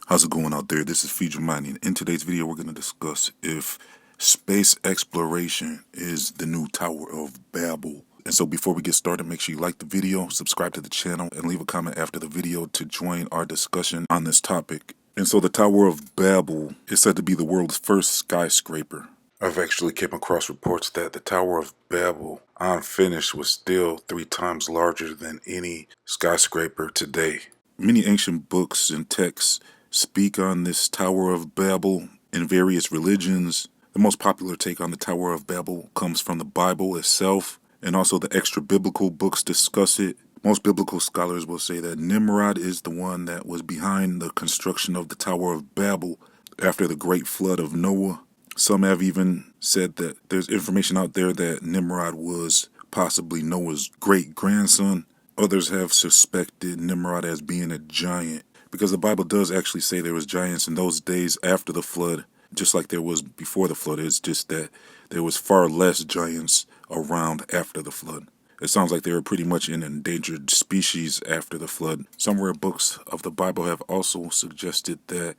How's it going out there? This is FIRMAMENT, and in today's video we're going to discuss if space exploration is the new Tower of Babel. And so before we get started, make sure you like the video, subscribe to the channel, and leave a comment after the video to join our discussion on this topic. And so the Tower of Babel is said to be the world's first skyscraper. I've actually came across reports that the Tower of Babel, unfinished, was still 3 times larger than any skyscraper today. Many ancient books and texts speak on this Tower of Babel in various religions. The most popular take on the Tower of Babel comes from the Bible itself, and also the extra biblical books discuss it. Most biblical scholars will say that Nimrod is the one that was behind the construction of the Tower of Babel after the great flood of Noah. Some have even said that there's information out there that Nimrod was possibly Noah's great-grandson. Others have suspected Nimrod as being a giant, because the Bible does actually say there was giants in those days after the flood, just like there was before the flood. It's just that there was far less giants around after the flood. It sounds like they were pretty much an endangered species after the flood. Some rare books of the Bible have also suggested that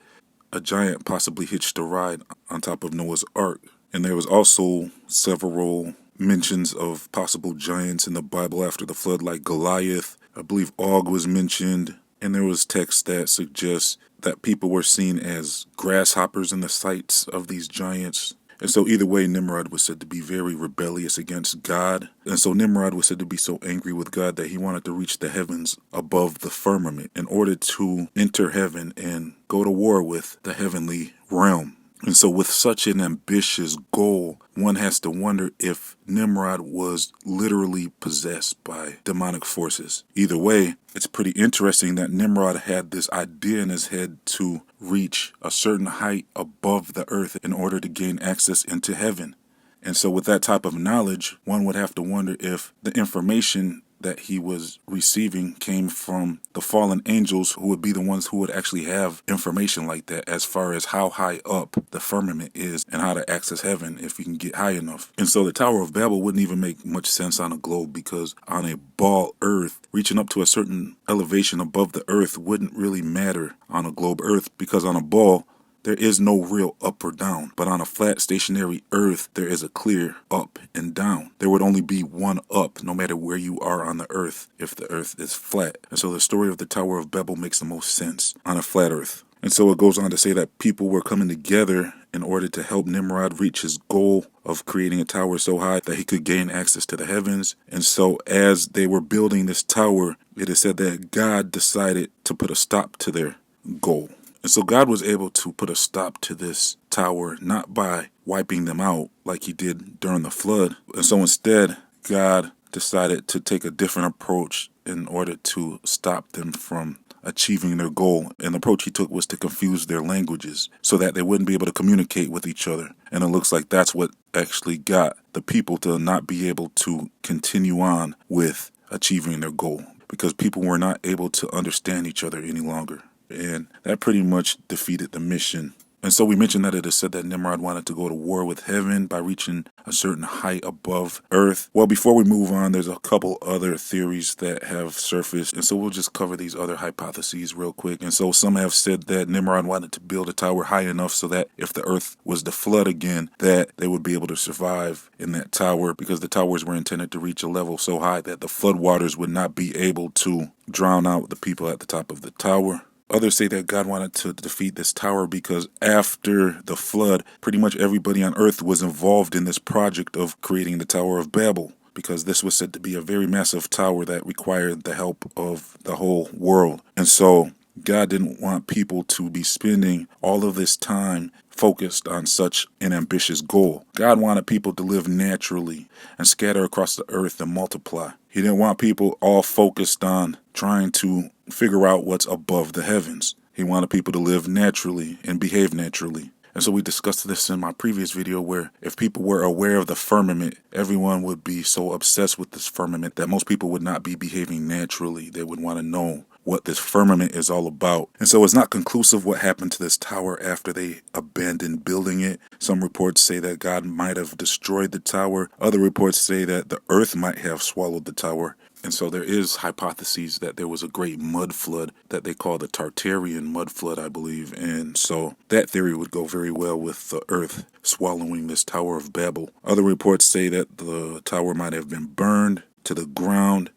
a giant possibly hitched a ride on top of Noah's Ark. And there was also several mentions of possible giants in the Bible after the flood, like Goliath. I believe Og was mentioned. And there was text that suggests that people were seen as grasshoppers in the sights of these giants. And so either way, Nimrod was said to be very rebellious against God. And so Nimrod was said to be so angry with God that he wanted to reach the heavens above the firmament in order to enter heaven and go to war with the heavenly realm. And so with such an ambitious goal, one has to wonder if Nimrod was literally possessed by demonic forces. Either way, it's pretty interesting that Nimrod had this idea in his head to reach a certain height above the earth in order to gain access into heaven. And so with that type of knowledge, one would have to wonder if the information that he was receiving came from the fallen angels, who would be the ones who would actually have information like that as far as how high up the firmament is and how to access heaven if you can get high enough. And so the Tower of Babel wouldn't even make much sense on a globe, because on a ball earth, reaching up to a certain elevation above the earth wouldn't really matter on a globe earth, because on a ball, there is no real up or down, but on a flat stationary earth, there is a clear up and down. There would only be one up no matter where you are on the earth if the earth is flat. And so the story of the Tower of Babel makes the most sense on a flat earth. And so it goes on to say that people were coming together in order to help Nimrod reach his goal of creating a tower so high that he could gain access to the heavens. And so as they were building this tower, it is said that God decided to put a stop to their goal. And so God was able to put a stop to this tower, not by wiping them out like he did during the flood. And so instead, God decided to take a different approach in order to stop them from achieving their goal. And the approach he took was to confuse their languages so that they wouldn't be able to communicate with each other. And it looks like that's what actually got the people to not be able to continue on with achieving their goal, because people were not able to understand each other any longer. And that pretty much defeated the mission. And so we mentioned that it is said that Nimrod wanted to go to war with heaven by reaching a certain height above earth. Well, before we move on, there's a couple other theories that have surfaced. And so we'll just cover these other hypotheses real quick. And so some have said that Nimrod wanted to build a tower high enough so that if the earth was to flood again, that they would be able to survive in that tower, because the towers were intended to reach a level so high that the flood waters would not be able to drown out the people at the top of the tower. Others say that God wanted to defeat this tower because after the flood, pretty much everybody on earth was involved in this project of creating the Tower of Babel, because this was said to be a very massive tower that required the help of the whole world. And so God didn't want people to be spending all of this time focused on such an ambitious goal. God wanted people to live naturally and scatter across the earth and multiply. He didn't want people all focused on trying to figure out what's above the heavens. He wanted people to live naturally and behave naturally. And so we discussed this in my previous video, where if people were aware of the firmament, everyone would be so obsessed with this firmament that most people would not be behaving naturally. They would want to know what this firmament is all about. And so it's not conclusive what happened to this tower after they abandoned building it. Some reports say that God might have destroyed the tower. Other reports say that the earth might have swallowed the tower. And so there is hypotheses that there was a great mud flood that they call the Tartarian mud flood, I believe. And so that theory would go very well with the earth swallowing this Tower of Babel. Other reports say that the tower might have been burned to the ground.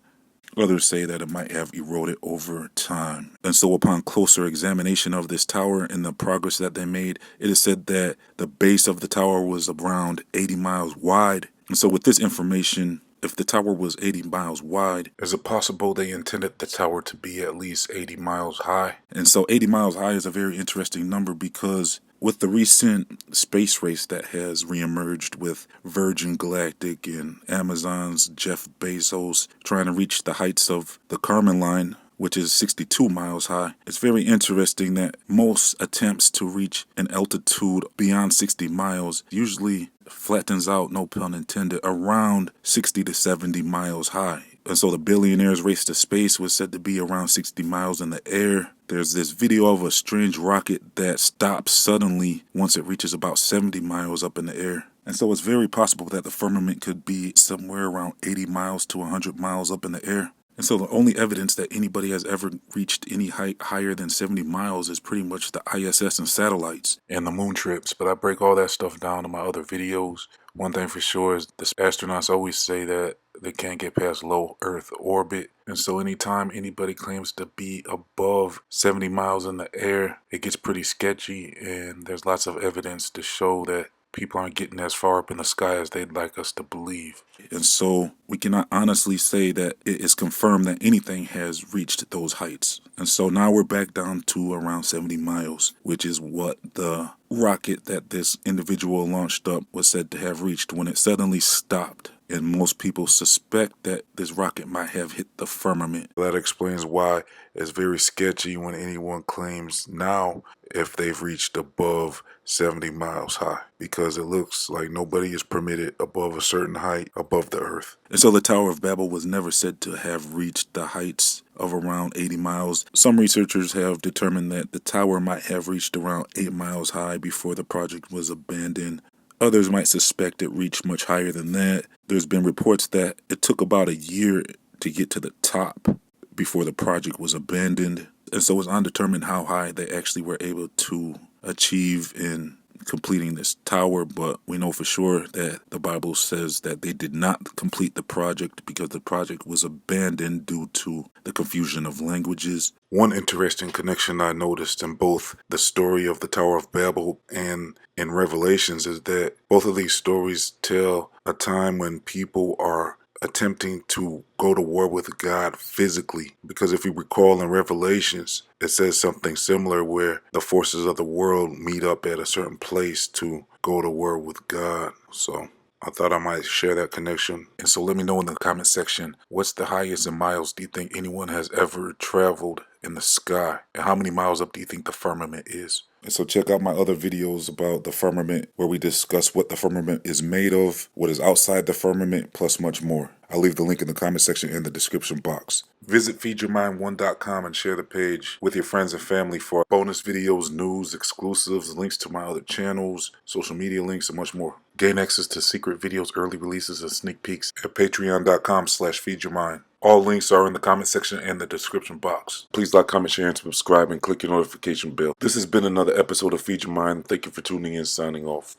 Others say that it might have eroded over time. And so upon closer examination of this tower and the progress that they made, it is said that the base of the tower was around 80 miles wide. And so with this information, if the tower was 80 miles wide, is it possible they intended the tower to be at least 80 miles high? And so 80 miles high is a very interesting number because with the recent space race that has reemerged with Virgin Galactic and Amazon's Jeff Bezos trying to reach the heights of the Kármán line, which is 62 miles high, it's very interesting that most attempts to reach an altitude beyond 60 miles usually flattens out, no pun intended, around 60 to 70 miles high. And so the billionaire's race to space was said to be around 60 miles in the air. There's this video of a strange rocket that stops suddenly once it reaches about 70 miles up in the air. And so it's very possible that the firmament could be somewhere around 80 miles to 100 miles up in the air. And so the only evidence that anybody has ever reached any height higher than 70 miles is pretty much the ISS and satellites and the moon trips. But I break all that stuff down in my other videos. One thing for sure is the astronauts always say that they can't get past low Earth orbit. And so anytime anybody claims to be above 70 miles in the air, it gets pretty sketchy. And there's lots of evidence to show that people aren't getting as far up in the sky as they'd like us to believe. And so we cannot honestly say that it is confirmed that anything has reached those heights. And so now we're back down to around 70 miles, which is what the rocket that this individual launched up was said to have reached when it suddenly stopped. And most people suspect that this rocket might have hit the firmament. That explains why it's very sketchy when anyone claims now if they've reached above 70 miles high, because it looks like nobody is permitted above a certain height above the earth. And so the Tower of Babel was never said to have reached the heights of around 80 miles. Some researchers have determined that the tower might have reached around 8 miles high before the project was abandoned. Others might suspect it reached much higher than that. There's been reports that it took about a year to get to the top before the project was abandoned. And so it's undetermined how high they actually were able to achieve in completing this tower, but we know for sure that the Bible says that they did not complete the project because the project was abandoned due to the confusion of languages. One interesting connection I noticed in both the story of the Tower of Babel and in Revelations is that both of these stories tell a time when people are attempting to go to war with God physically. Because if you recall in Revelations, it says something similar where the forces of the world meet up at a certain place to go to war with God. So I thought I might share that connection. And so let me know in the comment section, what's the highest in miles do you think anyone has ever traveled in the sky? And how many miles up do you think the firmament is? And so check out my other videos about the firmament where we discuss what the firmament is made of, what is outside the firmament, plus much more. I'll leave the link in the comment section and the description box. Visit feedyourmind1.com and share the page with your friends and family for bonus videos, news, exclusives, links to my other channels, social media links, and much more. Gain access to secret videos, early releases, and sneak peeks at patreon.com/feedyourmind. All links are in the comment section and the description box. Please like, comment, share, and subscribe, and click your notification bell. This has been another episode of Feed Your Mind. Thank you for tuning in, signing off.